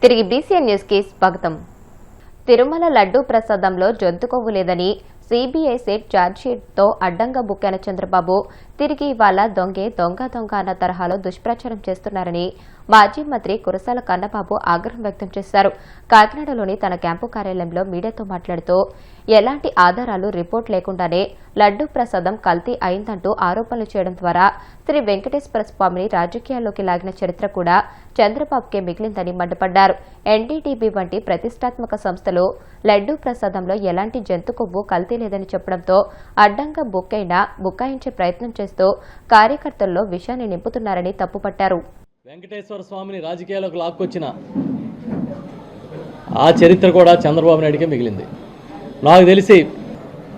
తిరిగి BCN news కి స్వాగతం. తిరుమల లడ్డూ ప్రసాదంలో జంతు కొవ్వు లేదని సిబిఐ సెట్ ఛార్జ్షీట్తో అడ్డంగా బుక్కైన చంద్రబాబు తిరిగి ఇవాళ దొంగ అన్న తరహాలో దుష్ప్రచారం చేస్తున్నారని మాజీ మంత్రి కురసాల కన్నబాబు ఆగ్రహం వ్యక్తం చేశారు. కాకినాడలోని తన క్యాంపు కార్యాలయంలో మీడియాతో మాట్లాడుతూ ఎలాంటి ఆధారాలు రిపోర్ట్ లేకుండానే లడ్డూ ప్రసాదం కల్తీ అయిందంటూ ఆరోపణలు చేయడం ద్వారా శ్రీ వెంకటేశ్వర స్వామిని రాజకీయాల్లోకి లాగిన చరిత్ర కూడా చంద్రబాబుకే మిగిలిందని మండిపడ్డారు. ఎన్డీటీబీ వంటి ప్రతిష్టాత్మక సంస్థలు లడ్డూ ప్రసాదంలో ఎలాంటి జంతు కొవ్వు కల్తీ లేదని చెప్పడంతో అడ్డంగా బుక్కాయించే ప్రయత్నం చేస్తూ కార్యకర్తల్లో విషయాన్ని నింపుతున్నారని తప్పుపట్టారు. వెంకటేశ్వర స్వామిని రాజకీయాల్లోకి లాక్కొచ్చిన ఆ చరిత్ర కూడా చంద్రబాబు నాయుడికే మిగిలింది. నాకు తెలిసి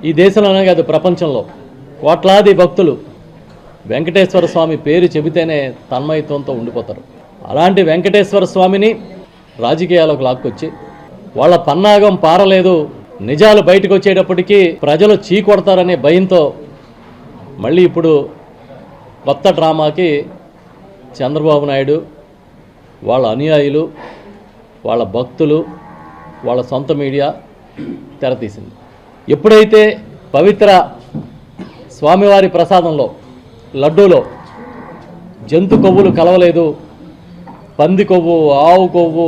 ఈ దేశంలోనే కాదు ప్రపంచంలో కోట్లాది భక్తులు వెంకటేశ్వర స్వామి పేరు చెబితేనే తన్మయత్వంతో ఉండిపోతారు. అలాంటి వెంకటేశ్వర స్వామిని రాజకీయాల్లోకి లాక్కొచ్చి వాళ్ళ పన్నాగం పారలేదు, నిజాలు బయటకు వచ్చేటప్పటికీ ప్రజలు చీకొడతారనే భయంతో మళ్ళీ ఇప్పుడు కొత్త డ్రామాకి చంద్రబాబు నాయుడు వాళ్ళ అనుయాయులు, వాళ్ళ భక్తులు, వాళ్ళ సొంత మీడియా తెరతీసింది. ఎప్పుడైతే పవిత్ర స్వామివారి ప్రసాదంలో లడ్డూలో జంతు కొవ్వులు కలవలేదు, పంది కొవ్వు, ఆవు కొవ్వు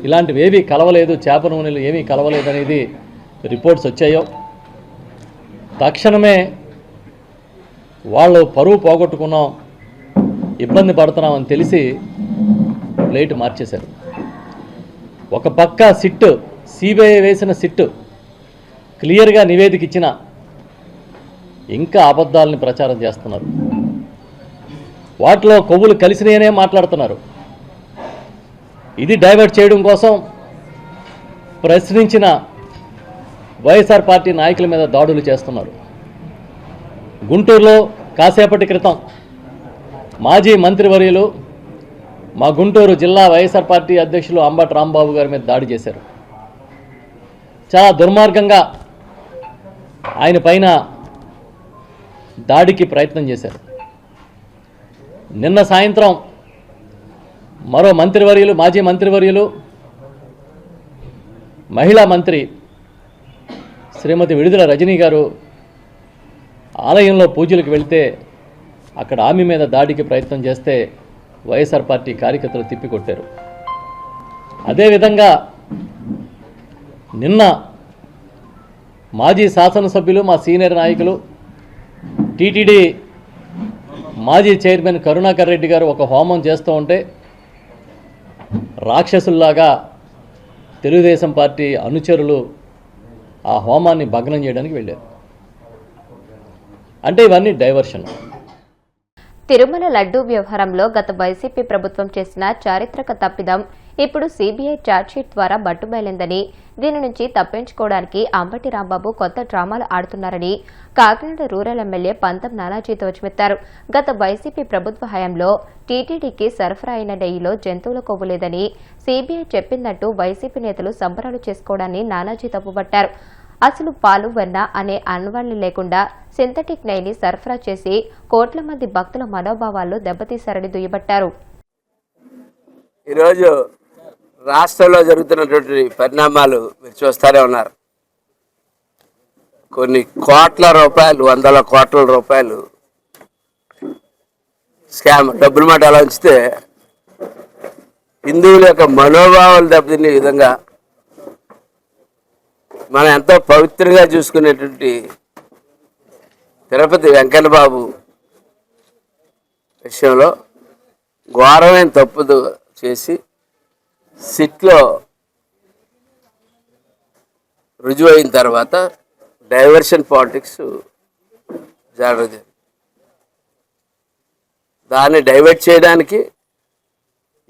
ఇలాంటివి ఏమీ కలవలేదు, చేప నూనెలు ఏమీ కలవలేదనేది రిపోర్ట్స్ వచ్చాయో తక్షణమే వాళ్ళు పరువు పోగొట్టుకున్నాం, ఇబ్బంది పడుతున్నామని తెలిసి ప్లేట్ మార్చేశారు. ఒక పక్క సిట్, సిబిఐ వేసిన సిట్ క్లియర్గా నివేదిక ఇచ్చిన ఇంకా అబద్ధాలని ప్రచారం చేస్తున్నారు. వాటిలో కొవ్వులు కలిసినాయనే మాట్లాడుతున్నారు. ఇది డైవర్ట్ చేయడం కోసం ప్రశ్నించిన వైఎస్ఆర్ పార్టీ నాయకుల మీద దాడులు చేస్తున్నారు. గుంటూరులో కాసేపటి క్రితం మాజీ మంత్రివర్యులు, మా గుంటూరు జిల్లా వైఎస్ఆర్ పార్టీ అధ్యక్షులు అంబటి రాంబాబు గారి మీద దాడి చేశారు. చాలా దుర్మార్గంగా ఆయన పైన దాడికి ప్రయత్నం చేశారు. నిన్న సాయంత్రం మరో మంత్రివర్యులు, మాజీ మంత్రివర్యులు, మహిళా మంత్రి శ్రీమతి విడుదల రజనీ గారు ఆలయంలో పూజలకు వెళ్తే అక్కడ ఆమె మీద దాడికి ప్రయత్నం చేస్తే వైఎస్ఆర్ పార్టీ కార్యకర్తలు తిప్పికొట్టారు. అదేవిధంగా నిన్న మాజీ శాసనసభ్యులు, మా సీనియర్ నాయకులు, టీటీడీ మాజీ చైర్మన్ కరుణాకర్ రెడ్డి గారు ఒక హోమం చేస్తూ ఉంటే రాక్షసుల్లాగా తెలుగుదేశం పార్టీ అనుచరులు ఆ హోమాన్ని భగ్నం చేయడానికి వెళ్ళారు. అంటే ఇవన్నీ డైవర్షన్. తిరుమల లడ్డూ వ్యవహారంలో గత వైసీపీ ప్రభుత్వం చేసిన చారిత్రక తప్పిదం ఇప్పుడు సీబీఐ ఛార్జ్షీట్ ద్వారా బట్టుబయలిందని, దీని నుంచి తప్పించుకోవడానికి అంబటి రాంబాబు కొత్త డ్రామాలు ఆడుతున్నారని కాకినాడ రూరల్ ఎమ్మెల్యే పంతం నానాజీ ధ్వజమెత్తారు. గత వైసీపీ ప్రభుత్వ హయాంలో టీటీడీకి సరఫరా అయిన నెయ్యిలో జంతువుల కొవ్వు లేదని సీబీఐ చెప్పిందంటూ వైసీపీ నేతలు సంబరాలు చేసుకోవడాన్ని నానాజీ తప్పుపట్టారు. అసలు పాలు, వెన్న అనే అన్వాళ్లు లేకుండా సింథటిక్ నెయ్యిని సరఫరా చేసి కోట్ల మంది భక్తుల మనోభావాలను దెబ్బతీశారని దుయ్యబట్టారు. ఈరోజు రాష్ట్రంలో జరుగుతున్నటువంటి పరిణామాలు మీరు చూస్తూనే ఉన్నారు. కొన్ని కోట్ల రూపాయలు, వందల కోట్ల రూపాయలు స్కామ్, డబ్బుల మాట అలా ఉంచితే హిందువుల యొక్క మనోభావాలు దెబ్బతినే విధంగా మనం ఎంతో పవిత్రంగా చూసుకునేటువంటి తిరుపతి వెంకన్న బాబు విషయంలో ఘోరమైన తప్పు చేసి సిట్లో రుజువు అయిన తర్వాత డైవర్షన్ పాలిటిక్స్ జరగదు. దాన్ని డైవర్ట్ చేయడానికి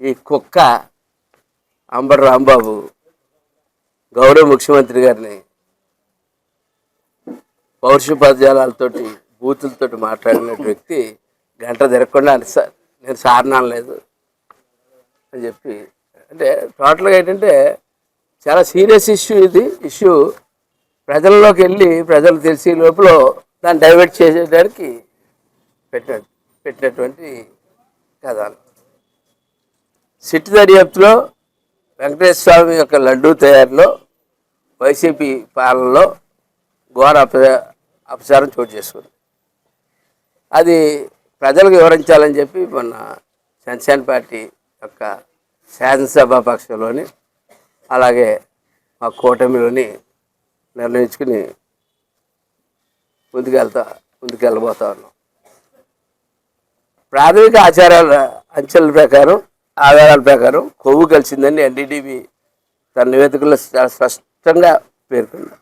ఈ కుక్క అంబటి రాంబాబు గౌరవ ముఖ్యమంత్రి గారిని పౌరుషపదజాలతోటి, బూతులతోటి మాట్లాడిన వ్యక్తి గంట తిరగకుండా సార్ నేను సారనాలేదు అని చెప్పి, అంటే టోటల్గా ఏంటంటే చాలా సీరియస్ ఇష్యూ ప్రజల్లోకి వెళ్ళి ప్రజలు తెలిసే లోపల దాన్ని డైవర్ట్ చేసేయడానికి పెట్టినటువంటి కథలు. సిట్ దర్యాప్తులో వెంకటేశ్వర స్వామి యొక్క లడ్డూ తయారీలో వైసీపీ పాలనలో ఘోర అపచారం చోటు చేసుకుంది. అది ప్రజలకు వివరించాలని చెప్పి మొన్న జనసేన పార్టీ యొక్క శాసనసభ పక్షంలోని అలాగే మా కూటమిలోని నిర్ణయించుకుని ముందుకెళ్ళబోతా ఉన్నాం. ప్రాథమిక అంచెల ప్రకారం ఆధారాల ప్రకారం కొవ్వు కలిసిందని ఎన్డీటీవీ తన నివేదికలో చాలా స్పష్టంగా పేర్కొంది.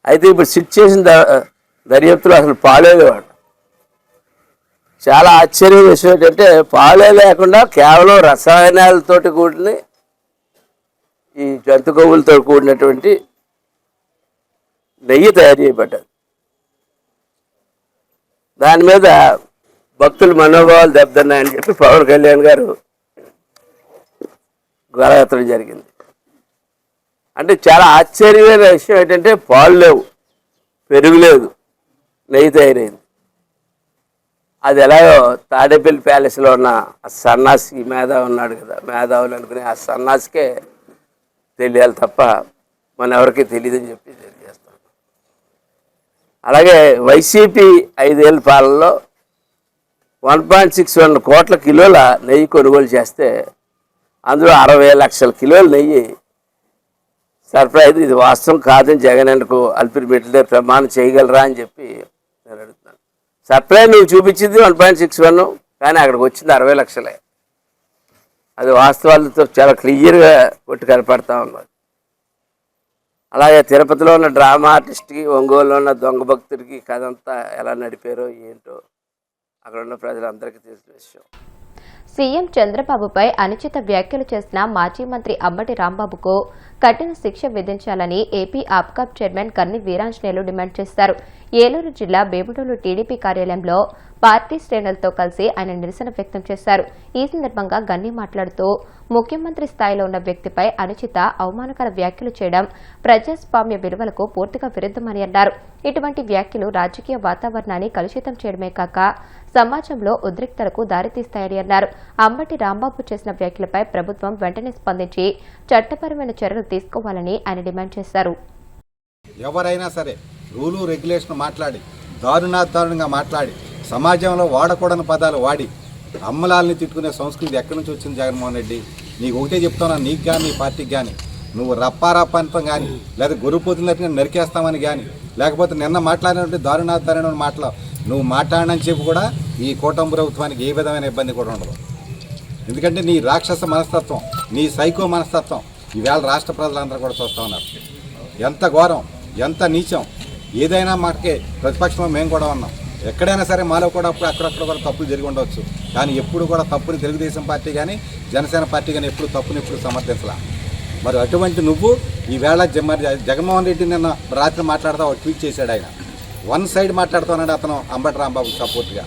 అయితే ఇప్పుడు సిట్ చేసిన దర్యాప్తులో అసలు పాలే లేవాడు. చాలా ఆశ్చర్యం విషయం ఏంటంటే పాలే లేకుండా కేవలం రసాయనాలతోటి కూడిన ఈ జంతు కొవ్వులతో కూడినటువంటి నెయ్యి తయారు చేయబడ్డది. దాని మీద భక్తుల మనోభావాలు దెబ్బతిన్నాయని చెప్పి పవన్ కళ్యాణ్ గారు గొడవెత్తడం జరిగింది. అంటే చాలా ఆశ్చర్యమైన విషయం ఏంటంటే పాలు లేవు, పెరుగు లేదు, నెయ్యి తయారైంది. అది ఎలాగో తాడేపల్లి ప్యాలెస్లో ఉన్న ఆ సన్నాసి మేధావి ఉన్నాడు కదా, మేధావులు అనుకునే ఆ సన్నాసికే తెలియాలి తప్ప మన ఎవరికి తెలియదని చెప్పి తెలియజేస్తాం. అలాగే వైసీపీ 5 ఏళ్ళ పాలనలో 1.61 కోట్ల కిలోల నెయ్యి కొనుగోలు చేస్తే అందులో 60 లక్షల కిలోల నెయ్యి సర్ప్రైజ్. ఇది వాస్తవం కాదని జగన్ ఎందుకు అల్పిరిమేట్లే ప్రమాణం చేయగలరా అని చెప్పి నేను అడుగుతున్నాను. సర్ప్రైజ్ నువ్వు చూపించింది 1.61, కానీ అక్కడికి వచ్చింది 60 లక్షలే. అది వాస్తవాలతో చాలా క్లియర్గా కొట్టి కనపడతా ఉన్నది. అలాగే తిరుపతిలో ఉన్న డ్రామా ఆర్టిస్ట్కి, ఒంగోలులో ఉన్న దొంగ భక్తుడికి కథ అంతా ఎలా నడిపారో ఏంటో అక్కడ ఉన్న ప్రజలందరికీ తెలిసిన విషయం. సీఎం చంద్రబాబుపై అనుచిత వ్యాఖ్యలు చేసిన మాజీ మంత్రి అంబటి రాంబాబుకు కఠిన శిక్ష విధించాలని ఏపీ ఆప్కాబ్ చైర్మన్ కన్ని వీరాంజనేయులు డిమాండ్ చేశారు. ఏలూరు జిల్లా బేబుడోలు టీడీపీ కార్యాలయంలో పార్టీ శ్రేణులతో కలిసి ఆయన నిరసన వ్యక్తం చేశారు. ఈ సందర్భంగా గన్ని మాట్లాడుతూ ముఖ్యమంత్రి స్థాయిలో ఉన్న వ్యక్తిపై అనుచిత అవమానకర వ్యాఖ్యలు చేయడం ప్రజాస్వామ్య విలువలకు పూర్తిగా విరుద్దమని అన్నారు. ఇటువంటి వ్యాఖ్యలు రాజకీయ వాతావరణాన్ని కలుషితం చేయడమే కాక సమాజంలో ఉద్రిక్తలకు దారితీస్తాయని అన్నారు. అంబటి రాంబాబు చేసిన వ్యాఖ్యలపై ప్రభుత్వం వెంటనే స్పందించి చట్టపరమైన చర్యలు తీసుకోవాలని ఆయన డిమాండ్ చేశారు. ఎవరైనా సరే రూలు రెగ్యులేషన్ మాట్లాడి దారుణంగా మాట్లాడి సమాజంలో వాడకూడని పదాలు వాడి అమ్మలాల్ని తిట్టుకునే సంస్కృతి ఎక్కడి నుంచి వచ్చింది జగన్మోహన్ రెడ్డి? నీకు ఒకటే చెప్తున్నా, నీకు కానీ నీ పార్టీకి కానీ, నువ్వు రప్పారప్పంతం కానీ లేదా గొర్రెపోతున్నట్టుగా నరికేస్తామని కానీ, లేకపోతే నిన్న మాట్లాడినటువంటి దారుణమైన మాటలు నువ్వు మాట్లాడనని చెప్పి కూడా ఈ కూటమి ప్రభుత్వానికి ఏ విధమైన ఇబ్బంది కూడా ఉండదు. ఎందుకంటే నీ రాక్షస మనస్తత్వం, నీ సైకో మనస్తత్వం ఈవేళ రాష్ట్ర ప్రజలందరూ కూడా చూస్తూ ఉన్నారు. ఎంత ఘోరం, ఎంత నీచం. ఏదైనా మాకే ప్రతిపక్షంలో మేము కూడా ఉన్నాం. ఎక్కడైనా సరే మాలో కూడా అక్కడక్కడ కూడా తప్పులు జరిగి ఉండవచ్చు. కానీ ఎప్పుడు కూడా తప్పుని తెలుగుదేశం పార్టీ కానీ జనసేన పార్టీ కానీ ఎప్పుడు తప్పుని ఎప్పుడు సమర్థించలా. మరి అటువంటి నువ్వు ఈవేళ జగన్మోహన్ రెడ్డి నిన్న రాత్రి మాట్లాడుతూ ఒక ట్వీట్ చేశాడు. ఆయన 1 సైడ్ మాట్లాడుతున్నాడు అతను అంబటి రాంబాబుకి సపోర్ట్గా.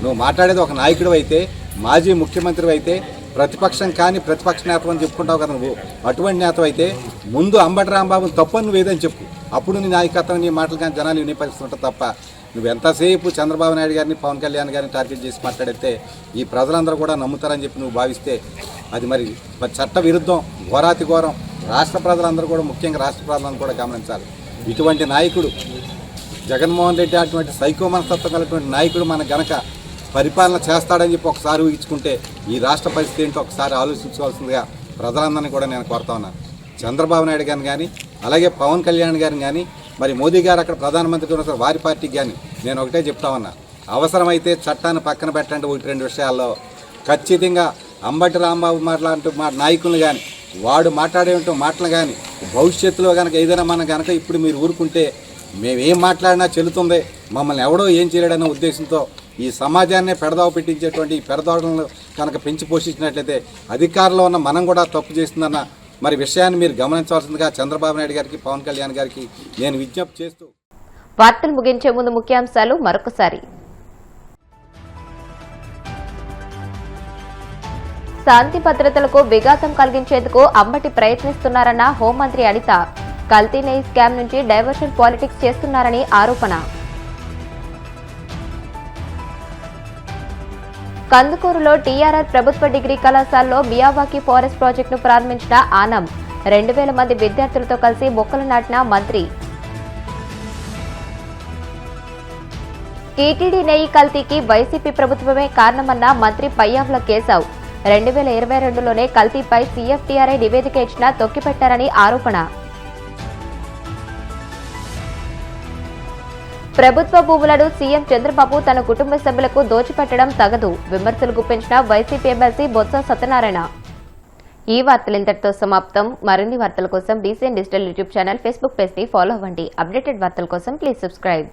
నువ్వు మాట్లాడేది ఒక నాయకుడు అయితే, మాజీ ముఖ్యమంత్రి అయితే, ప్రతిపక్షం కానీ ప్రతిపక్ష నేత అని చెప్పుకుంటావు కదా నువ్వు. అటువంటి నేత అయితే ముందు అంబటి రాంబాబు తప్పని నువ్వు ఏదని చెప్పు. అప్పుడు నీ నాయకత్వం, నీ మాటలు కానీ జనాలు వినిపిస్తుంటావు తప్ప నువ్వు ఎంతసేపు చంద్రబాబు నాయుడు గారిని పవన్ కళ్యాణ్ గారిని టార్గెట్ చేసి మాట్లాడితే ఈ ప్రజలందరూ కూడా నమ్ముతారని చెప్పి నువ్వు భావిస్తే అది మరి చట్ట విరుద్ధం, ఘోరాతి ఘోరం. రాష్ట్ర ప్రజలందరూ కూడా, ముఖ్యంగా రాష్ట్ర ప్రజలందరూ కూడా గమనించాలి. ఇటువంటి నాయకుడు జగన్మోహన్ రెడ్డి అటువంటి సైకో మనస్తత్వం కలిగినటువంటి నాయకుడు మన గనక పరిపాలన చేస్తాడని చెప్పి ఒకసారి ఊహించుకుంటే ఈ రాష్ట్ర పరిస్థితి ఏంటో ఒకసారి ఆలోచించుకోవాల్సిందిగా ప్రజలందరినీ కూడా నేను కోరుతా ఉన్నాను. చంద్రబాబు నాయుడు గారిని కానీ, అలాగే పవన్ కళ్యాణ్ గారిని కానీ, మరి మోదీ గారు అక్కడ ప్రధానమంత్రి ఉన్న వారి పార్టీకి కానీ నేను ఒకటే చెప్తా ఉన్నా, అవసరమైతే చట్టాన్ని పక్కన పెట్టండి. 1-2 విషయాల్లో ఖచ్చితంగా అంబటి రాంబాబు మాట్లాంటి నాయకులు కానీ, వాడు మాట్లాడేంటో మాటలు కానీ భవిష్యత్తులో కనుక ఏదైనా మనం కనుక ఇప్పుడు మీరు ఊరుకుంటే మేమేం మాట్లాడినా చెల్లుతుంది, మమ్మల్ని ఎవడో ఏం చేయలేడన్న ఉద్దేశంతో ఈ సమాజాన్నే పెడదావ పెట్టించేటువంటి ఈ పెడదాడులను కనుక పెంచి పోషించినట్లయితే అధికారంలో ఉన్న మనం కూడా తప్పు చేస్తుందన్న మరి విషయాన్ని మీరు గమనించవలసిందిగా చంద్రబాబు నాయుడు గారికి, పవన్ కళ్యాణ్ గారికి నేను విజ్ఞప్తి చేస్తూ వార్తలు ముగించే ముందు ముఖ్యాంశాలు మరొకసారి. శాంతి భద్రతలకు విఘాతం కలిగించేందుకు అంబటి ప్రయత్నిస్తున్నారన్న హోంమంత్రి అనిత. కల్తీ నెయ్యి స్కామ్ నుంచి డైవర్షన్ పాలిటిక్స్ చేస్తున్నారని ఆరోపణ. కందుకూరులో టీఆర్ఆర్ ప్రభుత్వ డిగ్రీ కళాశాలలో మియావాకీ ఫారెస్ట్ ప్రాజెక్టును ప్రారంభించిన ఆనం. 2,000 మంది విద్యార్థులతో కలిసి మొక్కలు నాటిన మంత్రి. టీటీడీ నెయ్యి కల్తీకి వైసీపీ ప్రభుత్వమే కారణమన్న మంత్రి పయ్యావుల కేశవ్. 2022లోనే కల్తీపై CFTRI నివేదిక ఇచ్చినా తొక్కిపెట్టారని ఆరోపణ. ప్రభుత్వ భూములను సీఎం చంద్రబాబు తన కుటుంబ సభ్యులకు దోచిపెట్టడం తగదు. విమర్శలు గుప్పించిన వైసీపీ ఎమ్మెల్సీ బొత్స సత్యనారాయణ. ఈ వార్తలు ఇంతటితో సమాప్తం. మరిన్ని వార్తల కోసం DCN digital YouTube channel, Facebook page ని ఫాలో అవ్వండి. అప్డేటెడ్ వార్తల కోసం ప్లీజ్ సబ్స్క్రైబ్.